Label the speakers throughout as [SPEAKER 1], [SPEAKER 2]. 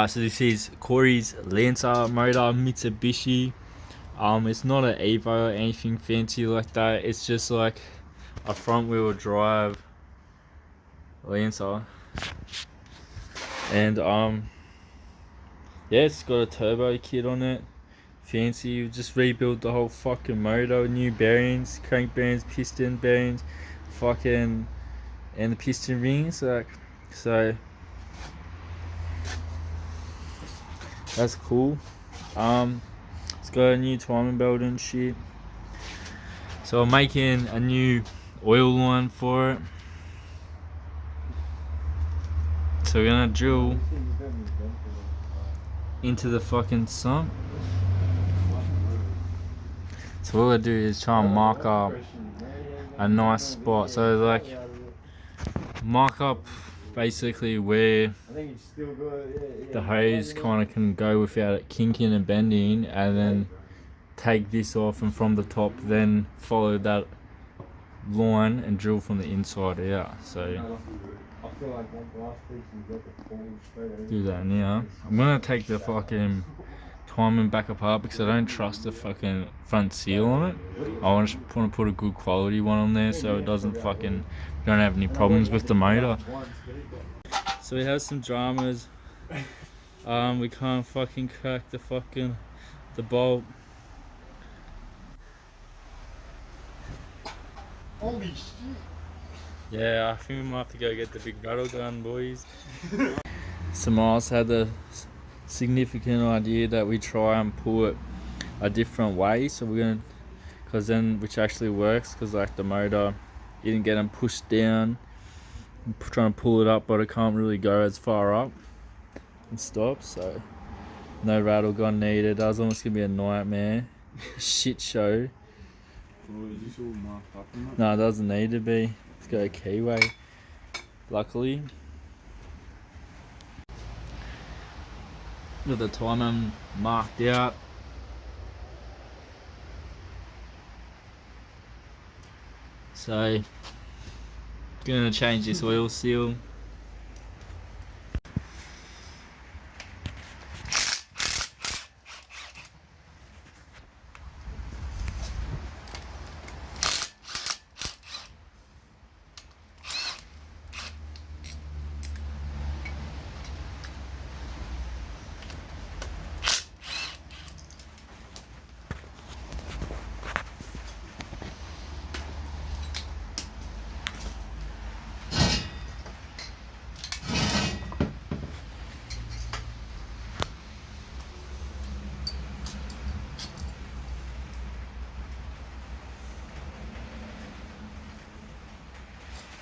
[SPEAKER 1] So this is Corey's Lancer motor Mitsubishi. It's not an Evo or anything fancy like that. It's just like a front wheel drive Lancer. And yeah, it's got a turbo kit on it. Fancy. We just rebuilt the whole fucking motor, new bearings, crank bearings, piston bearings, fucking, and the piston rings. Like, so that's cool. It's got a new timing belt and shit. So I'm making a new oil line for it. So we're gonna drill into the fucking sump. So what we're gonna do is try and mark up a nice spot. So like mark up basically where the hose kind of can go without it kinking and bending, and then take this off, and from the top then follow that line and drill from the inside out. So do that now. I'm gonna take the fucking timing back apart because I don't trust the fucking front seal on it. I want to put a good quality one on there so it doesn't fucking, don't have any problems with the motor. So we have some dramas. We can't fucking crack the bolt.
[SPEAKER 2] Holy shit.
[SPEAKER 1] Yeah, I think we might have to go get the big rattle gun, boys. Samaras had the significant idea that we try and pull it a different way, so we're gonna, which actually works, because like the motor isn't getting pushed down. I'm trying to pull it up, but it can't really go as far up and stop, so no rattle gun needed. That was almost gonna be a nightmare. Shit show. No, it doesn't need to be. Let's go keyway. Luckily. With the timer marked out. So, gonna change this oil seal.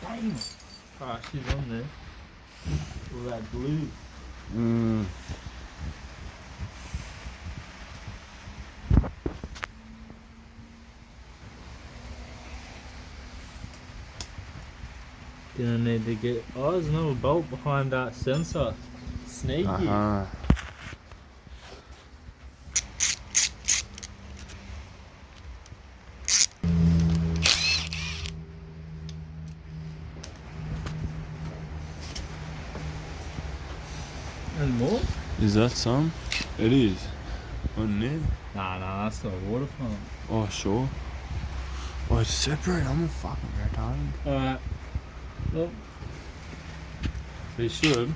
[SPEAKER 1] Damn! Ah, she's on there. All that glue. Gonna need to get. Oh, there's another bolt behind that sensor. Sneaky. And more?
[SPEAKER 2] Is that some? It is. On there?
[SPEAKER 1] Nah, that's not a water pump.
[SPEAKER 2] Oh, sure. Oh, it's separate. I'm a fucking retarded.
[SPEAKER 1] Alright. Well, we should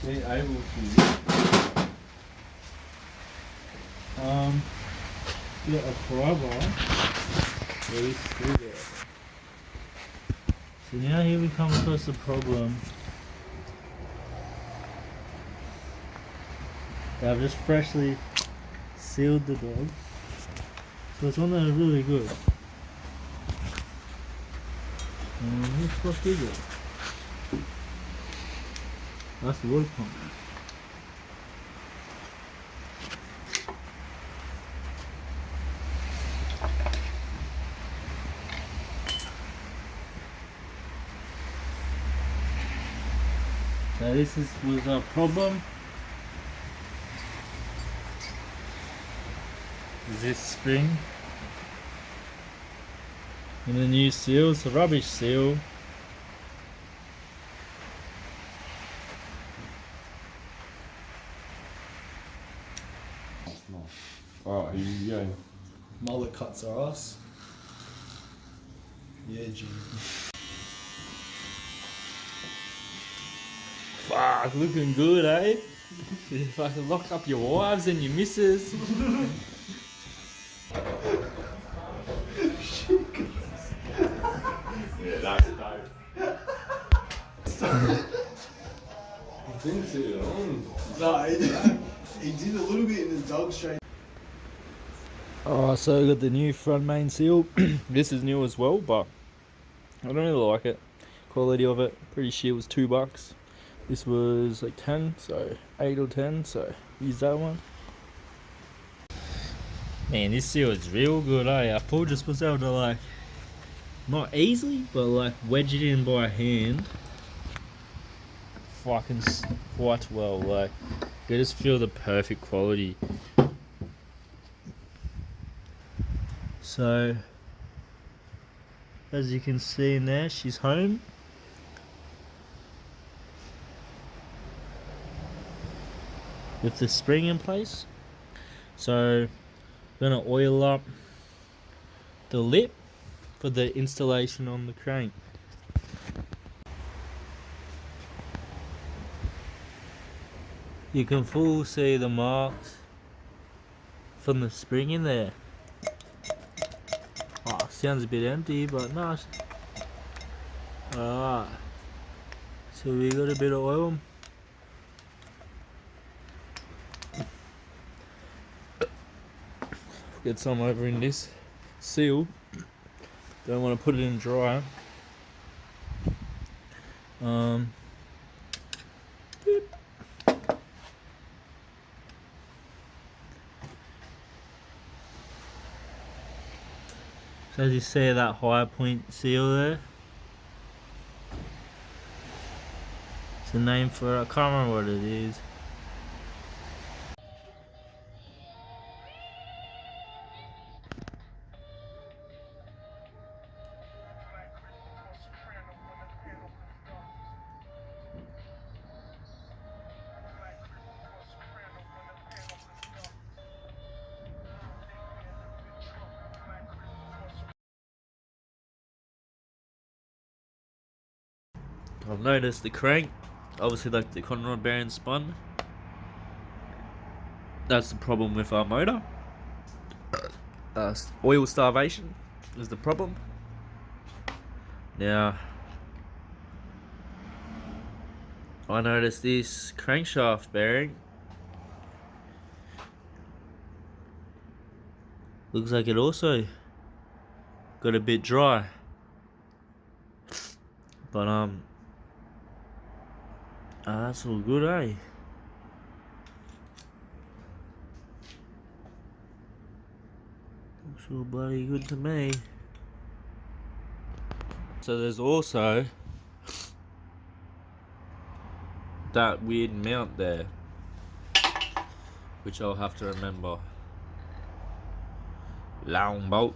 [SPEAKER 1] be able to get a prybar really through there. So now here we come across the problem. I've just freshly sealed the dog, so it's on there really good. Who the fuck is it? That's the water pump. So was our problem. This spring. And the new seal, it's a rubbish seal.
[SPEAKER 2] Alright, here you go.
[SPEAKER 3] Mullet cuts are us. Yeah, Jim.
[SPEAKER 1] Fuck, looking good, eh? You fucking lock up your wives and your missus.
[SPEAKER 2] Yeah, that's dope. I didn't see it on.
[SPEAKER 3] No, he did a little bit in the dog straight.
[SPEAKER 1] Alright, so I got the new front main seal. This is new as well, but I don't really like it. Quality of it, pretty shit, was $2. This was like 10, so 8 or 10, so use that one. Man, this seal is real good, eh? I thought just was able to like, not easily, but like wedge it in by hand. Fucking quite well, like, you just feel the perfect quality. So, as you can see in there, she's home. With the spring in place. So, I'm gonna oil up the lip for the installation on the crank. You can full see the marks from the spring in there. Oh, sounds a bit empty, but nice. Alright, so we got a bit of oil. Get some over in this seal. Don't want to put it in dry. So as you see that high point seal there, it's a name for it. I can't remember what it is. I've noticed the crank, obviously like the conrod bearing spun. That's the problem with our motor. Oil starvation is the problem. Now, I noticed this crankshaft bearing looks like it also got a bit dry. But that's all good, eh? Looks all bloody good to me. So there's also that weird mount there, which I'll have to remember. Long bolt.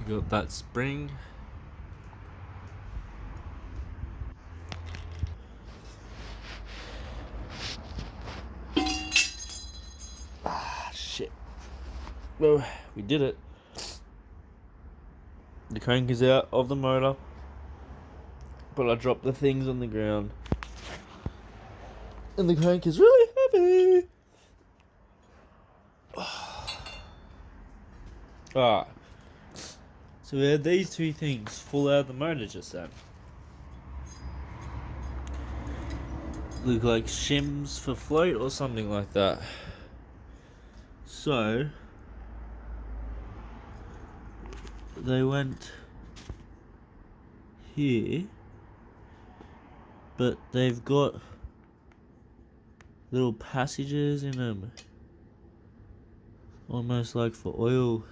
[SPEAKER 1] You got that spring. Ah, shit. Well, we did it. The crank is out of the motor, but I dropped the things on the ground. And the crank is really heavy. Alright. So we had these two things fall out of the motor just then. Look like shims for float or something like that. So they went here, but they've got little passages in them. Almost like for oil.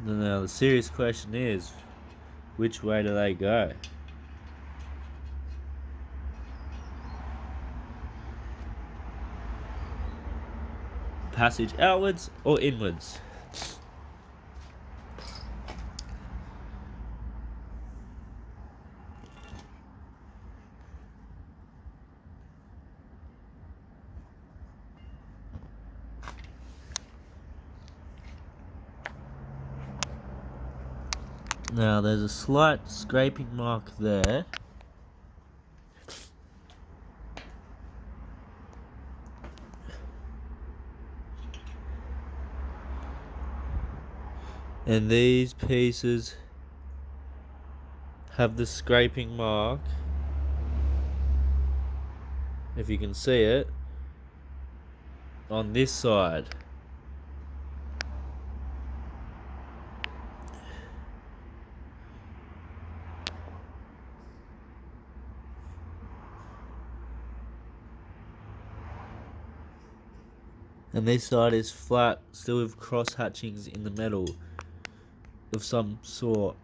[SPEAKER 1] Now the serious question is, which way do they go? Passage outwards or inwards? Now there's a slight scraping mark there. And these pieces have the scraping mark, if you can see it, on this side. And this side is flat, still with cross hatchings in the metal of some sort.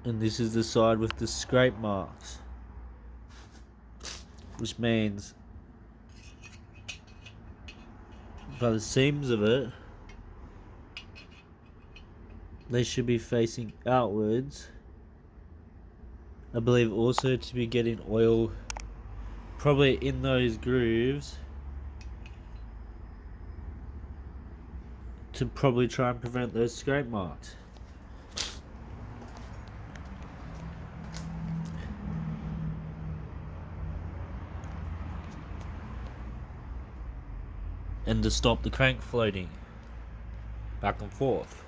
[SPEAKER 1] And this is the side with the scrape marks, which means by the seams of it, they should be facing outwards. I believe also to be getting oil probably in those grooves to probably try and prevent those scrape marks. And to stop the crank floating back and forth.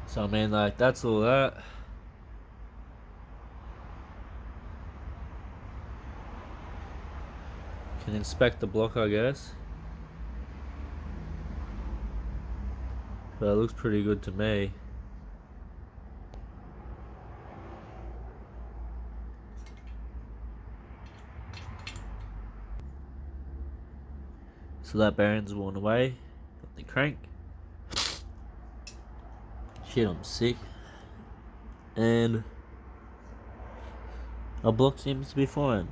[SPEAKER 1] So I mean, like, that's all that. Can inspect the block, I guess. But it looks pretty good to me. So that bearing's worn away. Got the crank. Shit, I'm sick. And our block seems to be fine.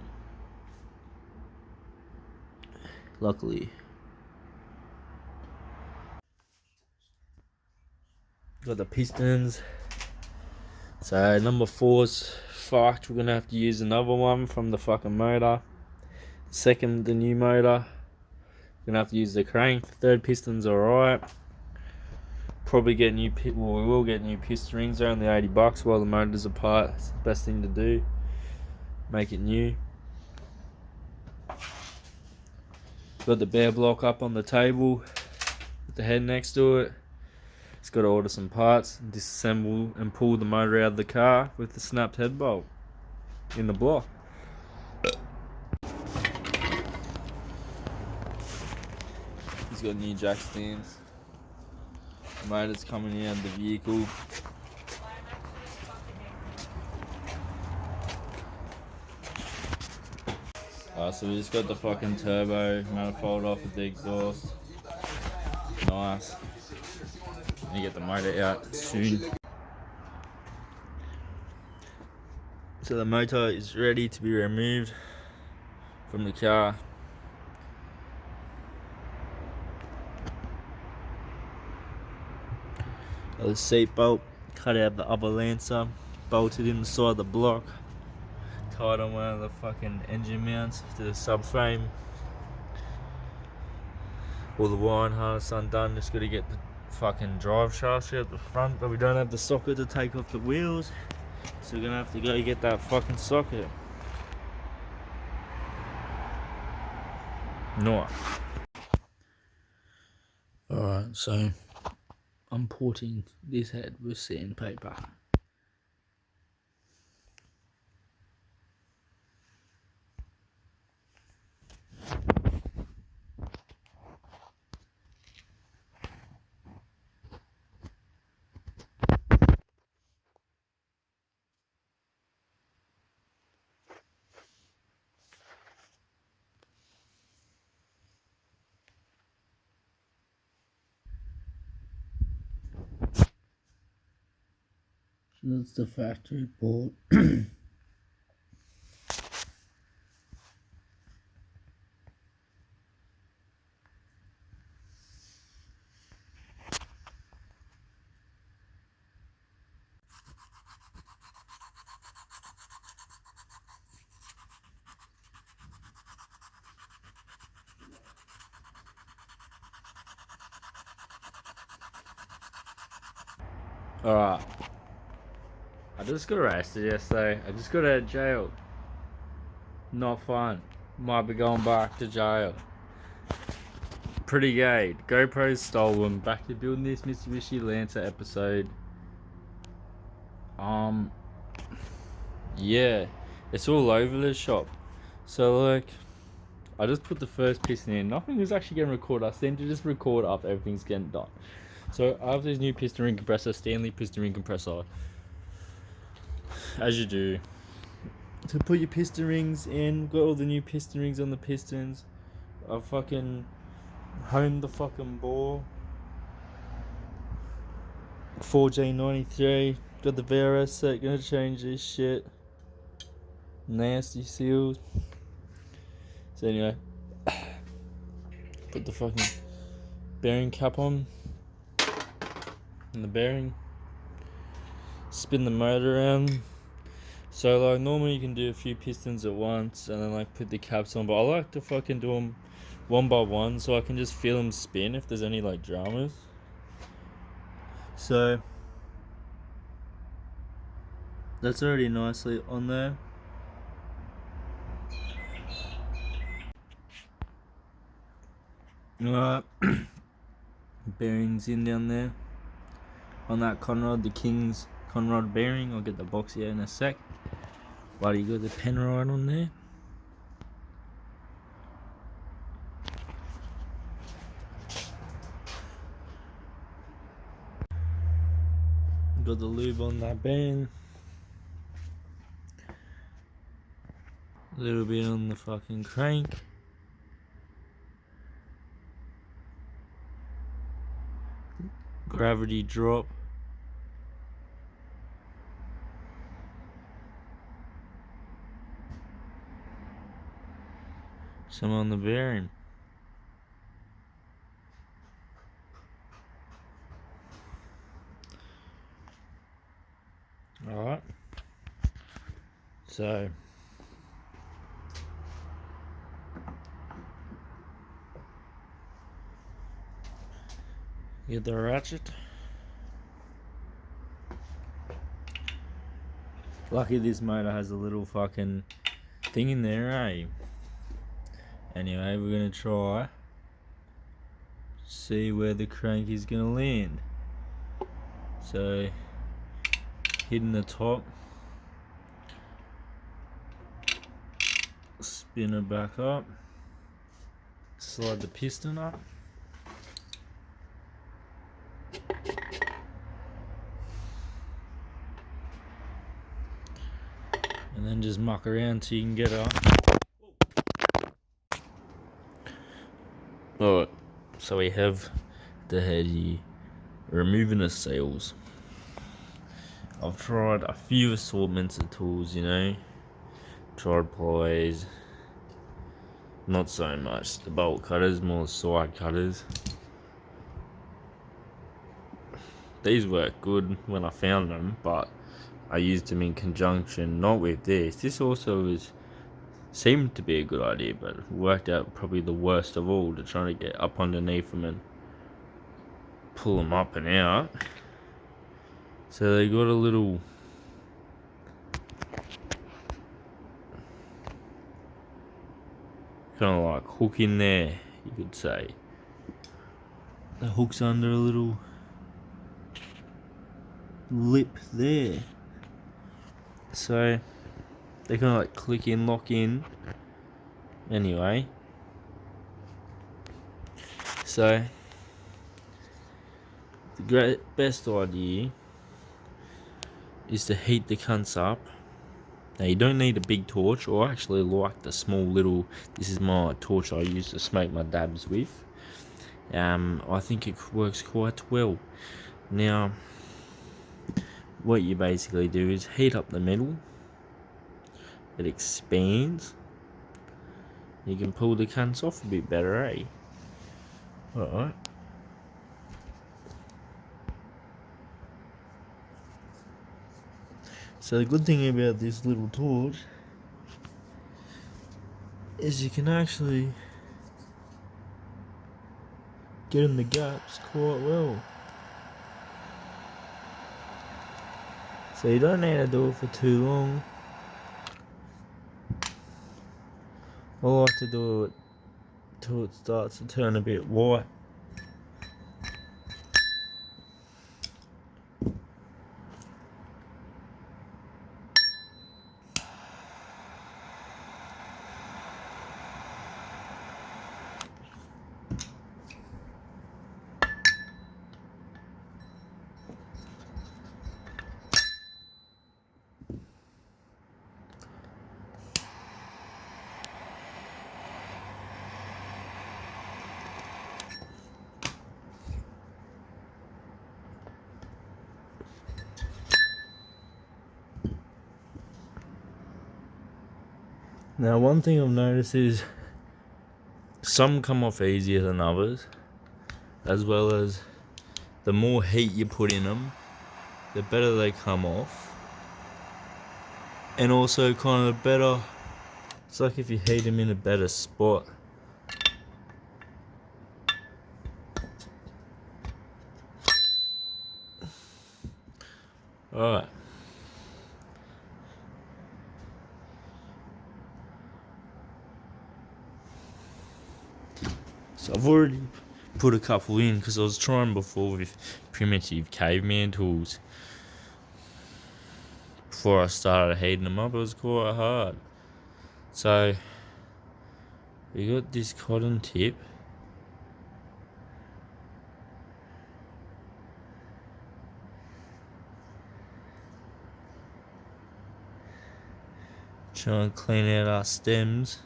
[SPEAKER 1] Luckily. Got the pistons. So number 4's fucked. We're gonna have to use another one from the fucking motor. Second, the new motor. Gonna have to use the crank. The third piston's alright. Probably get new we will get new piston rings. They're only $80 while the motor's apart. It's the best thing to do. Make it new. Got the bear block up on the table with the head next to it. Just got to order some parts, disassemble and pull the motor out of the car with the snapped head bolt in the block. He's got new jack stands. The motor's coming out of the vehicle. So we just got the fucking turbo manifold off with the exhaust. Nice. And you get the motor out soon. So the motor is ready to be removed from the car. Got the seat bolt cut out of the other Lancer, bolted in the side of the block, tied on one of the fucking engine mounts to the subframe. All the wiring harness undone, just got to get the fucking drive shaft out the front, but we don't have the socket to take off the wheels, so we're gonna have to go get that fucking socket. No. Alright, so I'm porting this head with sandpaper. So that's the factory port. Alright. I just got arrested yesterday. I just got out of jail. Not fun. Might be going back to jail. Pretty gay. GoPro's stolen. Back to building this Mitsubishi Lancer episode. Yeah. It's all over the shop. So like, I just put the first piston in. Nothing was actually getting recorded. I seem to just record after everything's getting done. So I have this new piston ring compressor, Stanley piston ring compressor. As you do. To put your piston rings in, got all the new piston rings on the pistons. I fucking honed the fucking bore. 4J93. Got the VRS set, gonna change this shit. Nasty seals. So anyway, put the fucking bearing cap on. And the bearing. Spin the motor around. So like normally you can do a few pistons at once and then like put the caps on, but I like to fucking do them one by one so I can just feel them spin if there's any like dramas. So that's already nicely on there. Alright, bearings in down there on that Conrod, the King's Conrod bearing. I'll get the box here in a sec. While you got the pen right on there. Got the lube on that bearing. A little bit on the fucking crank. Gravity drop. Some on the bearing. Alright. So get the ratchet. Lucky this motor has a little fucking thing in there, eh? Anyway, we're gonna try see where the crank is gonna land. So hitting the top, spin it back up, slide the piston up. And then just muck around till you can get up. Alright, so we have the head here, removing the seals. I've tried a few assortments of tools, you know. Tried pliers, not so much the bolt cutters, more side cutters. These work good when I found them, but I used them in conjunction, not with this. This also seemed to be a good idea, but worked out probably the worst of all, to try to get up underneath them and pull them up and out. So they got a little kind of like hook in there, you could say. The hook's under a little lip there. So they kind of like click in, lock in. Anyway. So the best idea is to heat the cunts up. Now you don't need a big torch, or I actually like the small little, this is my torch I use to smoke my dabs with. I think it works quite well. Now, what you basically do is heat up the metal. It expands. You can pull the cunts off a bit better, eh? Alright. So the good thing about this little torch is you can actually get in the gaps quite well. So you don't need to do it for too long. I like to do it till it starts to turn a bit white. Now one thing I've noticed is some come off easier than others, as well as the more heat you put in them, the better they come off. And also kind of better, it's like if you heat them in a better spot. Alright. So I've already put a couple in because I was trying before with primitive caveman tools. Before I started heating them up, it was quite hard. So we got this cotton tip. Trying to clean out our stems.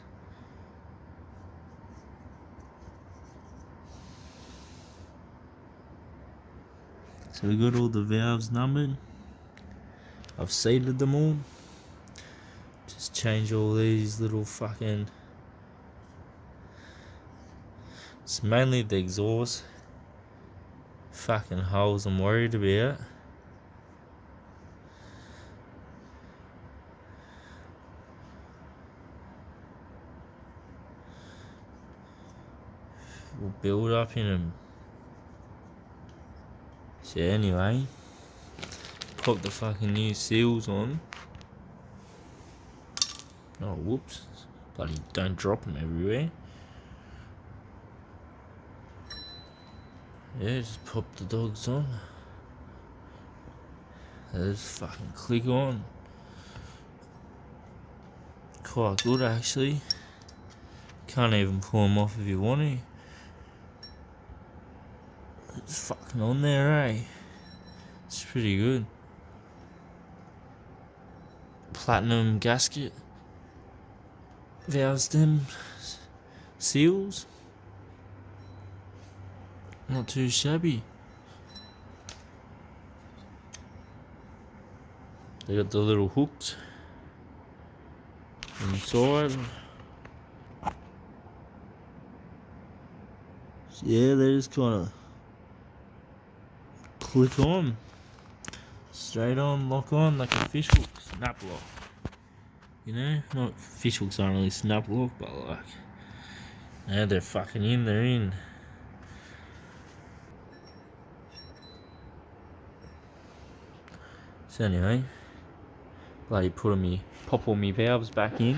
[SPEAKER 1] So we got all the valves numbered. I've seated them all. Just change all these little fucking... It's mainly the exhaust fucking holes I'm worried about. Will build up in them. So anyway, pop the fucking new seals on. Oh whoops, bloody don't drop them everywhere. Yeah, just pop the dogs on. They just fucking click on. Quite good actually. Can't even pull them off if you want to. It's fucking on there, eh? It's pretty good. Platinum gasket. Valve stem seals. Not too shabby. They got the little hooks inside. So yeah, they just kind of click on, straight on, lock on like a fish hook, snap lock. You know, not fish hooks aren't really snap lock, but like, yeah, they're fucking in, they're in. So anyway, bloody pop all me valves back in.